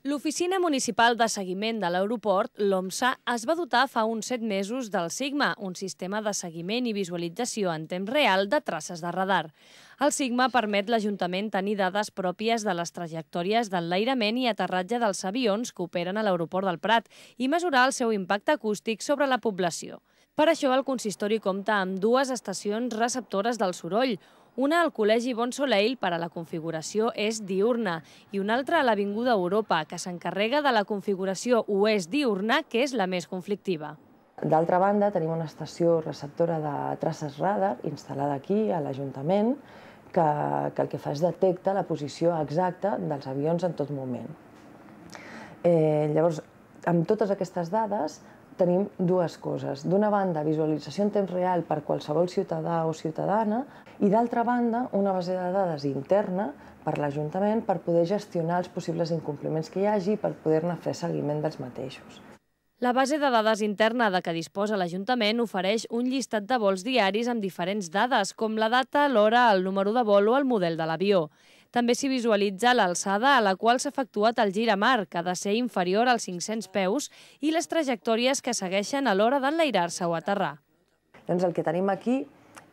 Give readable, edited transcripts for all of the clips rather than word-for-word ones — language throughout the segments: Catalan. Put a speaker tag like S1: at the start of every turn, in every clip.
S1: L'Oficina Municipal de Seguiment de l'Aeroport, l'OMSA, es va dotar fa uns 7 mesos del Sigma, un sistema de seguiment i visualització en temps real de traces de radar. El Sigma permet l'Ajuntament tenir dades pròpies de les trajectòries d'enlairament i aterratge dels avions que operen a l'Aeroport del Prat i mesurar el seu impacte acústic sobre la població. Per això, el consistori compta amb 2 estacions receptores del soroll, una al Col·legi Bon Soleil per a la configuració est diurna i una altra a l'Avinguda Europa, que s'encarrega de la configuració oest diurna, que és la més conflictiva.
S2: D'altra banda, tenim una estació receptora de traces radar instal·lada aquí, a l'Ajuntament, que el que fa és detecta la posició exacta dels avions en tot moment. Llavors, amb totes aquestes dades, tenim 2 coses. D'una banda, visualització en temps real per qualsevol ciutadà o ciutadana i d'altra banda, una base de dades interna per l'Ajuntament per poder gestionar els possibles incompliments que hi hagi i per poder-ne fer seguiment dels mateixos.
S1: La base de dades interna de què disposa l'Ajuntament ofereix un llistat de vols diaris amb diferents dades, com la data, l'hora, el número de vol o el model de l'avió. També s'hi visualitza l'alçada a la qual s'ha efectuat el gir a mar, que ha de ser inferior als 500 peus, i les trajectòries que segueixen a l'hora d'enlairar-se o aterrar.
S2: Doncs el que tenim aquí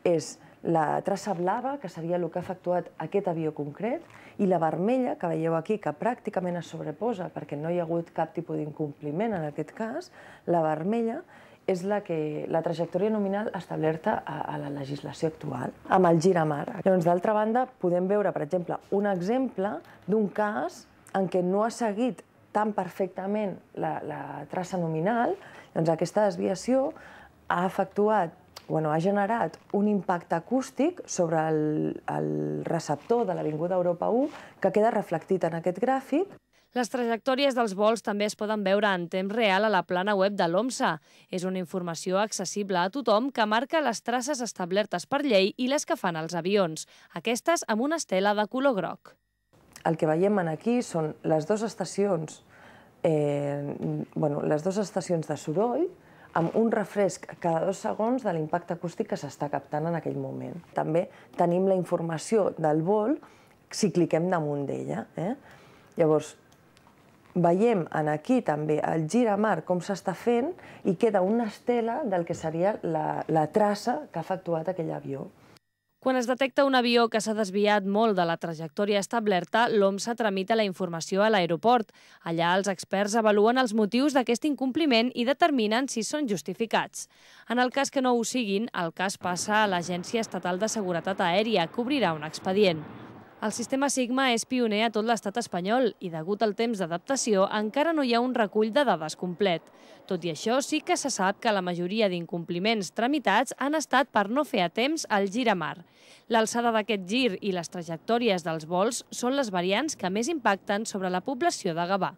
S2: és la traça blava, que seria el que ha efectuat aquest avió concret, i la vermella, que veieu aquí, que pràcticament es sobreposa perquè no hi ha hagut cap tipus d'incompliment en aquest cas, la vermella és la trajectòria nominal establerta a la legislació actual, amb el gir a mar. D'altra banda, podem veure, per exemple, un exemple d'un cas en què no ha seguit tan perfectament la traça nominal, doncs aquesta desviació ha generat un impacte acústic sobre el receptor de l'Avinguda Europa 1 que queda reflectit en aquest gràfic.
S1: Les trajectòries dels vols també es poden veure en temps real a la plana web de l'OMSA. És una informació accessible a tothom que marca les traces establertes per llei i les que fan els avions, aquestes amb una estela de color groc.
S2: El que veiem aquí són les 2 estacions, de soroll, amb un refresc cada 2 segons de l'impacte acústic que s'està captant en aquell moment. També tenim la informació del vol si cliquem damunt d'ella. Llavors, veiem aquí també el gir a mar com s'està fent i queda una estela del que seria la traça que ha efectuat aquell avió.
S1: Quan es detecta un avió que s'ha desviat molt de la trajectòria establerta, l'OMSA tramita la informació a l'aeroport. Allà els experts avaluen els motius d'aquest incompliment i determinen si són justificats. En el cas que no ho siguin, el cas passa a l'Agència Estatal de Seguretat Aèria, que obrirà un expedient. El sistema Sigma és pioner a tot l'estat espanyol i, degut al temps d'adaptació, encara no hi ha un recull de dades complet. Tot i això, sí que se sap que la majoria d'incompliments tramitats han estat per no fer a temps el gir a mar. L'alçada d'aquest gir i les trajectòries dels vols són les variants que més impacten sobre la població de Gavà.